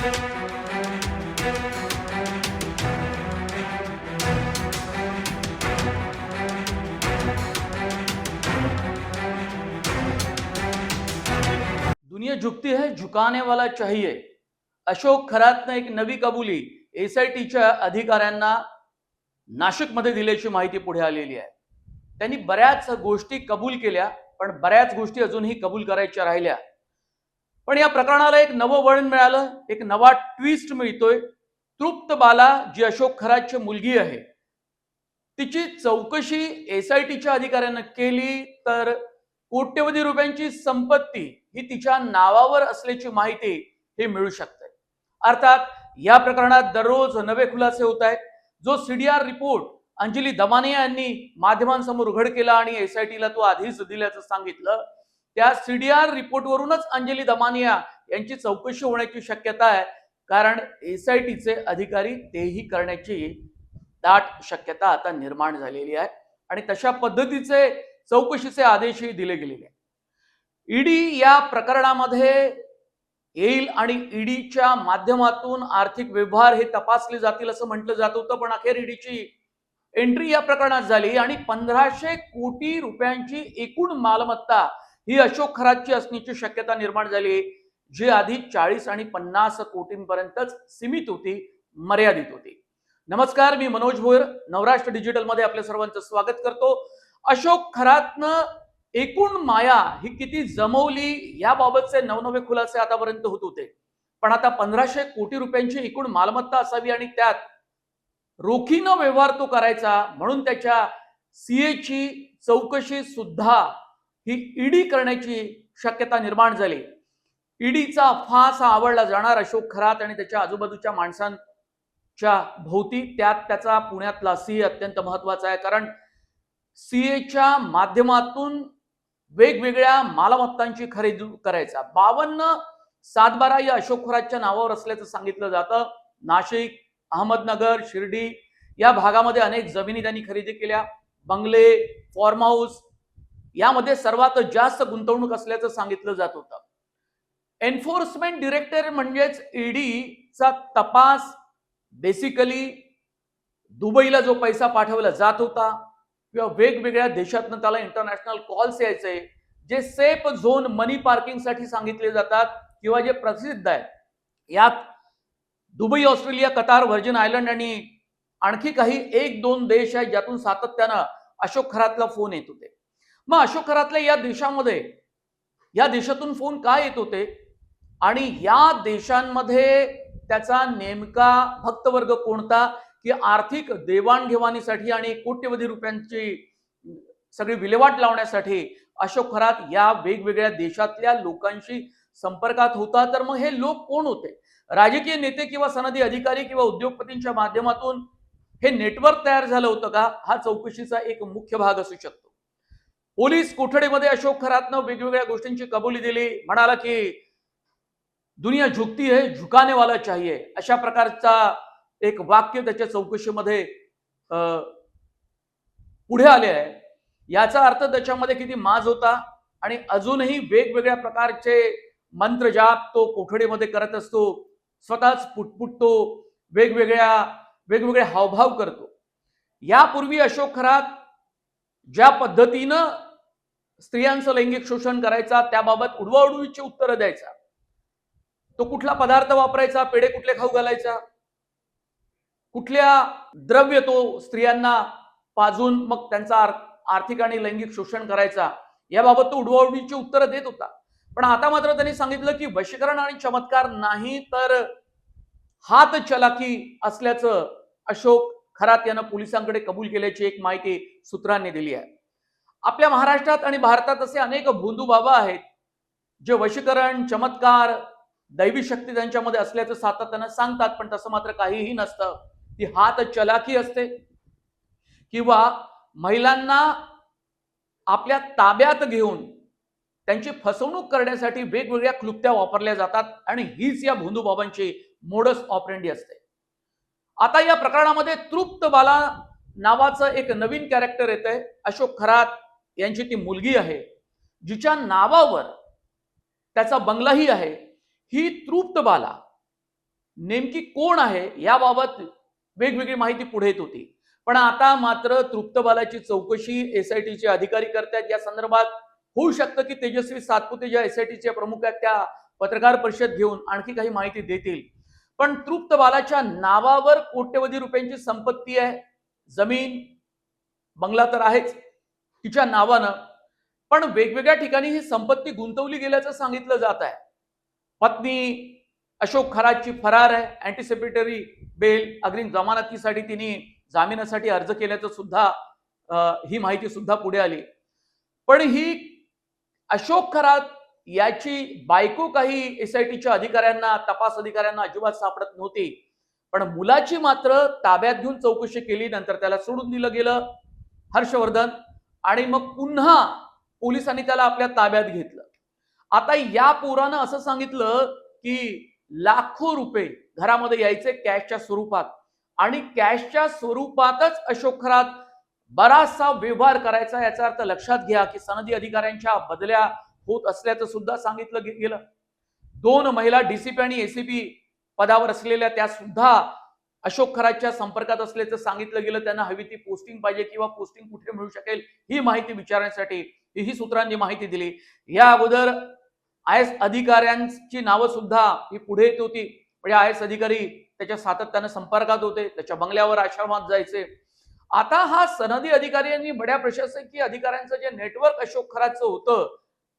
दुनिया झुकती है, झुकाने वाला चाहिए. अशोक खरातनं एक नवी कबुली एसआयटीच्या अधिकाऱ्यांना नाशिकमध्ये दिल्याची माहिती पुढे आलेली आहे. त्यांनी बऱ्याच गोष्टी कबूल केल्या, पण बऱ्याच गोष्टी अजूनही कबूल करायच्या राहिल्या. पण या प्रकरणाला एक नवं वळण मिळालं, एक नवा ट्विस्ट मिळतोय. तृप्त बाला, जी अशोक खरातची मुलगी आहे, तिची चौकशी एसआयटीच्या अधिकाऱ्यांना केली तर कोट्यवधी रुपयांची संपत्ती ही तिच्या नावावर असल्याची माहिती हे मिळू शकते. अर्थात या प्रकरणात दररोज नवे खुलासे होत आहेत. जो सीडीआर रिपोर्ट अंजली दमानिया यांनी माध्यमांसमोर उघड केला आणि एसआयटीला तो आधीच दिल्याचं सांगितलं, त्या सीडीआर रिपोर्टवरूनच अंजली दमानिया यांची चौकशी होण्याची शक्यता आहे. कारण एसआयटीचे अधिकारी तेही करण्याची दाट शक्यता आता निर्माण झालेली आहे आणि तशा पद्धतीचे चौकशीचे आदेशही दिले गेलेले आहेत. ईडी या प्रकरणामध्ये येईल आणि ईडीच्या माध्यमातून आर्थिक व्यवहार हे तपासले जातील असं म्हटलं जात होतं, पण अखेर ईडीची एंट्री या प्रकरणात झाली आणि 1500 कोटी रुपयांची एकूण मालमत्ता ही अशोक खरातची असण्याची शक्यता निर्माण झाली, जी आधी 40 आणि 50 कोटींपर्यंतच सीमित होती, मर्यादित होती. नमस्कार, मी मनोज भोयर, नवराष्ट्र डिजिटल मध्ये आपल्या सर्वांचं स्वागत करतो. अशोक खरातनं एकूण माया ही किती जमवली याबाबतचे नवनवे खुलासे आतापर्यंत होत होते, पण आता 1500 कोटी रुपयांची एकूण मालमत्ता असावी आणि त्यात रोखीनं व्यवहार तो करायचा, म्हणून त्याच्या सीएची चौकशी सुद्धा ही ईडी करण्याची शक्यता निर्माण झाली. ईडीचा फास आवडला जाणार अशोक खरात आणि त्याच्या आजूबाजूच्या माणसांच्या भोवती. त्यात त्याचा पुण्यातला सीए अत्यंत महत्वाचा आहे, कारण सीएच्या माध्यमातून वेगवेगळ्या मालमत्तांची खरेदी करायचा. 52/7/12 या अशोक खरातच्या नावावर असल्याचं सांगितलं जातं. नाशिक, अहमदनगर, शिर्डी या भागामध्ये अनेक जमिनी त्यांनी खरेदी केल्या. बंगले, फॉर्म हाऊस यामध्ये सर्वात जास्त गुंतवणूक असल्याचं सांगितलं जात होतं. एन्फोर्समेंट डायरेक्टर म्हणजेच ईडीचा तपास बेसिकली दुबईला जो पैसा पाठवला जात होता किंवा वेगवेगळ्या देशातनं त्याला इंटरनॅशनल कॉल्स यायचे, जे सेफ झोन मनी पार्किंगसाठी सांगितले जातात किंवा जे प्रसिद्ध आहेत, यात Dubai, Australia, Qatar, virgin island आणि आणखी काही 1-2 देश आहेत ज्यातून सातत्यानं अशोक खरातला फोन येत होते. मग अशोक खरातला या देशातून फोन का येत होते आणि या देशांमध्ये त्याचा नेमका भक्तवर्ग कोणता, की आर्थिक देवाणघेवाणीसाठी आणि कोट्यवधी रुपयांची सगळी विल्हेवाट लावण्यासाठी अशोक खरात या वेगवेगळ्या देशातल्या लोकांशी संपर्कात होता. तर मग हे लोक कोण होते? राजकीय नेते किंवा सनदी अधिकारी किंवा उद्योगपतींच्या माध्यमातून हे नेटवर्क तयार झालं होतं का? हा चौकशीचा एक मुख्य भाग असू शकतो. पोलीस कोठडीमध्ये अशोक खरातनं वेगवेगळ्या गोष्टींची कबुली दिली. म्हणाला की दुनिया झुकती है, झुकाने वाला चाहिए, अशा प्रकारचा एक वाक्य त्याच्या चौकशीमध्ये पुढे आले आहे. याचा अर्थ त्याच्यामध्ये किती माज होता आणि अजूनही वेगवेगळ्या प्रकारचे मंत्र जाप तो कोठडीमध्ये करत असतो. स्वतःच पुटपुटतो, वेगवेगळे हावभाव करतो. यापूर्वी अशोक खरात ज्या पद्धतीनं स्त्रियांचं लैंगिक शोषण करायचा, त्याबाबत उडवाउडवीची उत्तरं द्यायचा. तो कुठला पदार्थ वापरायचा, पेढे कुठले खाऊ घालायचा, कुठल्या द्रव्य तो स्त्रियांना पाजून मग त्यांचा आर्थिक आणि लैंगिक शोषण करायचा, याबाबत तो उडवाउडवीची उत्तरं देत होता. पण आता मात्र त्यांनी सांगितलं की वशीकरण आणि चमत्कार नाही, तर हात चलाकी असल्याचं अशोक खरात यानं पोलिसांकडे कबूल केल्याची एक माहिती सूत्रांनी दिली आहे. आपल्या महाराष्ट्रात आणि भारतात असे अनेक भोंदू बाबा आहेत जे वशीकरण, चमत्कार, दैवी शक्ती त्यांच्यामध्ये असल्याचं सातत्यानं सांगतात, पण तसं मात्र काहीही नसतं. ती हात चलाकी असते किंवा महिलांना आपल्या ताब्यात घेऊन त्यांची फसवणूक करण्यासाठी वेगवेगळ्या क्लुप्त्या वापरल्या जातात आणि हीच या भोंदू बाबांची मोडस ऑपरेंडी असते. आता या प्रकरणामध्ये तृप्त बाला नावाचं एक नवीन कॅरेक्टर येतंय. अशोक खरात यांची ती मुलगी आहे, जिच्या नावावर त्याचा बंगलाही आहे. ही तृप्त बाला नेमकी कोण आहे याबाबत वेगवेगळी माहिती पुढे येत होती. पण आता मात्र तृप्तबालाची चौकशी एसआयटीचे अधिकारी करतायत. या संदर्भात होऊ शकतं की तेजस्वी सातपुते ज्या एसआयटीचे प्रमुख आहेत त्या पत्रकार परिषद घेऊन आणखी काही माहिती देतील. पण तृप्तबालाच्या नावावर कोट्यवधी रुपयांची संपत्ती आहे. जमीन, बंगला तर आहेच तिच्या नावानं, पण वेगवेगळ्या ठिकाणी ही संपत्ती गुंतवली गेल्याचं सांगितलं जात आहे. पत्नी अशोक खरातची फरार आहे. अँटिसिपेटरी बेल अग्रिम जमानतीसाठी तिने जामिनासाठी अर्ज केल्याचं सुद्धा ही माहिती सुद्धा पुढे आली. पण ही अशोक खरात याची बायको काही एसआयटीच्या अधिकाऱ्यांना, तपास अधिकाऱ्यांना अजिबात सापडत नव्हती. पण मुलाची मात्र ताब्यात घेऊन चौकशी केली. नंतर त्याला सोडून दिलं गेलं हर्षवर्धन, आणि मग पुन्हा पोलिसांनी त्याला आपल्या ताब्यात घेतलं. आता या पोरानं असं सांगितलं की लाखो रुपये घरामध्ये यायचे कॅशच्या स्वरूपात, आणि कॅशच्या स्वरूपातच अशोक खरात बराचसा व्यवहार करायचा. याचा अर्थ लक्षात घ्या की सनदी अधिकाऱ्यांच्या बदल्या होत असल्याचं सुद्धा सांगितलं गेलं. 2 महिला डीसीपी आणि एसीपी पदावर असलेल्या त्या सुद्धा अशोक खरातच्या संपर्कात असल्याचं सांगितलं गेलं. त्यांना हवी ती पोस्टिंग पाहिजे किंवा पोस्टिंग कुठे मिळू शकेल ही माहिती विचारण्यासाठी ही सूत्रांनी माहिती दिली. या अगोदर आय एस अधिकाऱ्यांची नावं सुद्धा ही पुढे येत होती. म्हणजे आय एस अधिकारी त्याच्या सातत्यानं संपर्कात होते, त्याच्या बंगल्यावर आश्रमात जायचे. आता हा सनदी अधिकारी आणि बड्या प्रशासकीय अधिकाऱ्यांचं जे नेटवर्क अशोक खरातचं होतं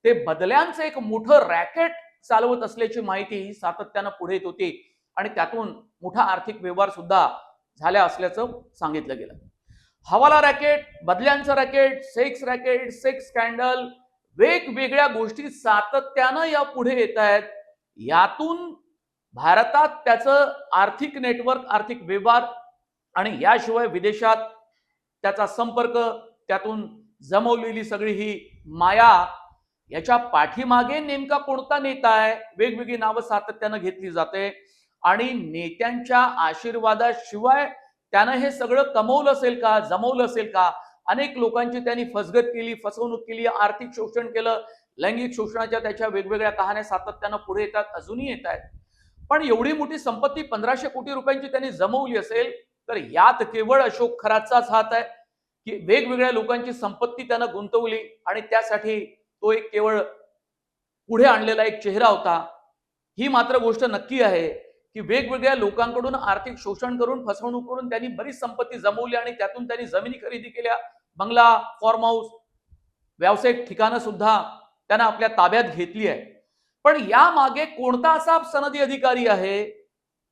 ते बदल्यांचं एक मोठं रॅकेट चालवत असल्याची माहिती सातत्यानं पुढे येत होती, आणि त्यातून मोठा आर्थिक व्यवहार सुद्धा झाल्या असल्याचं सांगितलं गेलं. हवाला रॅकेट, बदल्यांचं रॅकेट, सेक्स स्कॅन्डल, वेगवेगळ्या गोष्टी सातत्यानं या पुढे येत आहेत. यातून भारतात त्याचं आर्थिक नेटवर्क, आर्थिक व्यवहार, आणि याशिवाय विदेशात त्याचा संपर्क, त्यातून जमवलेली सगळी ही माया, याच्या पाठीमागे नेमका कोणता नेता आहे? वेगवेगळी नावं सातत्यानं घेतली जाते, आणि नेत्यांच्या आशीर्वादाशिवाय त्यानं हे सगळं कमवलं असेल का, जमवलं असेल का? अनेक लोकांची त्यांनी फसगत केली, फसवणूक केली, आर्थिक शोषण केलं, लैंगिक शोषणाच्या त्याच्या वेगवेगळ्या कहाण्या सातत्यानं पुढे येतात, अजूनही येत आहेत. पण एवढी मोठी संपत्ती 1500 कोटी रुपयांची त्यांनी जमवली असेल तर यात केवळ अशोक खरातचाच हात आहे की वेगवेगळ्या लोकांची संपत्ती त्यानं गुंतवली आणि त्यासाठी तो एक केवळ पुढे आणलेला एक चेहरा होता? ही मात्र गोष्ट नक्की आहे की वेगवेगळ्या लोकांकडून आर्थिक शोषण करून, फसवणूक करून त्यांनी बरीच संपत्ती जमवली आणि त्यातून त्यांनी जमिनी खरेदी केल्या, बंगला, फॉर्म हाऊस, व्यावसायिक ठिकाणं सुद्धा त्यांना आपल्या ताब्यात घेतली आहे. पण या मागे कोणता असा सनदी अधिकारी आहे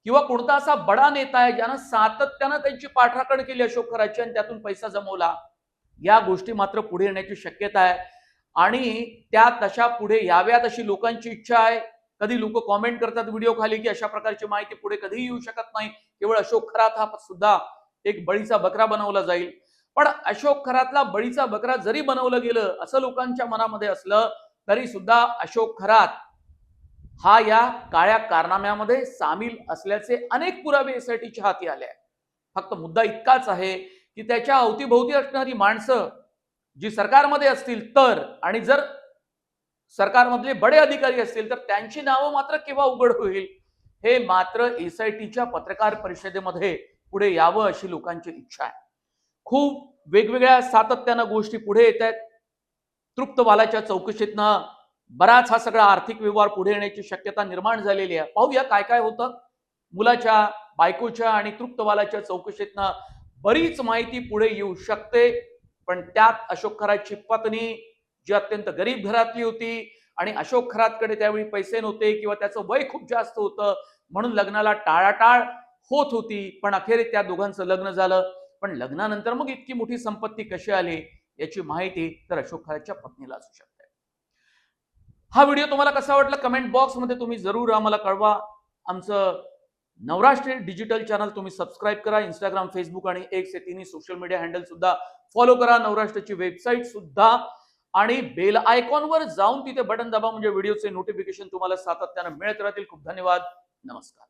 किंवा कोणता असा बडा नेता आहे ज्यानं सातत्यानं त्यांची पाठराखण केली अशोक खरातची आणि त्यातून पैसा जमवला? या गोष्टी मात्र पुढे येण्याची शक्यता आहे आणि त्या तशा पुढे याव्यात अशी लोकांची इच्छा आहे. कधी लोक कॉमेंट करतात व्हिडिओ खाली की अशा प्रकारची माहिती पुढे कधीही येऊ शकत नाही, केवळ अशोक खरात हा सुद्धा एक बळीचा बकरा बनवला जाईल. पण अशोक खरातला बळीचा बकरा जरी बनवलं गेलं असं लोकांच्या मनामध्ये असलं तरी सुद्धा अशोक खरात हा या काळ्या कारनाम्यामध्ये सामील असल्याचे अनेक पुरावे एसआयटीच्या हाती आले आहेत. फक्त मुद्दा इतकाच आहे की त्याच्या अवतीभोवती असणारी माणसं जी सरकारमध्ये असतील तर, आणि जर सरकारमधले बडे अधिकारी असतील तर त्यांची नावं मात्र केव्हा उघड होईल हे मात्र एसआयटीच्या पत्रकार परिषदेमध्ये पुढे यावं अशी लोकांची इच्छा आहे. खूप वेगवेगळ्या सातत्यानं गोष्टी पुढे येत आहेत. तृप्तबालाच्या चौकशीतनं बराच हा सगळा आर्थिक व्यवहार पुढे येण्याची शक्यता निर्माण झालेली आहे. पाहूया काय काय होतं. मुलाच्या, बायकोच्या आणि तृप्तबालाच्या चौकशीतनं बरीच माहिती पुढे येऊ शकते. पण त्यात अशोक खरातची पत्नी जी अत्यंत गरीब घरातली होती आणि अशोक खरातकडे त्यावेळी पैसे नव्हते किंवा त्याचं वय खूप जास्त होतं म्हणून लग्नाला टाळाटाळ होत होती, पण अखेर त्या दोघांचं लग्न झालं. पण लग्नानंतर मग इतकी मोठी संपत्ती कशी आली याची माहिती तर अशोक खरातच्या पत्नीला असू शकते. हा व्हिडिओ तुम्हाला कसा वाटला कमेंट बॉक्समध्ये तुम्ही जरूर आम्हाला कळवा. आमचं नवराष्ट्र डिजिटल चॅनल तुम्ही सबस्क्राईब करा. इंस्टाग्राम, फेसबुक आणि एक्स हे तिन्ही सोशल मीडिया हँडल सुद्धा फॉलो करा. नवराष्ट्राची वेबसाईट सुद्धा, आणि बेल आयकॉनवर जाऊन तिथे बटन दाबा म्हणजे व्हिडिओचे नोटिफिकेशन तुम्हाला सातत्यानं मिळत राहतील. खूप धन्यवाद. नमस्कार.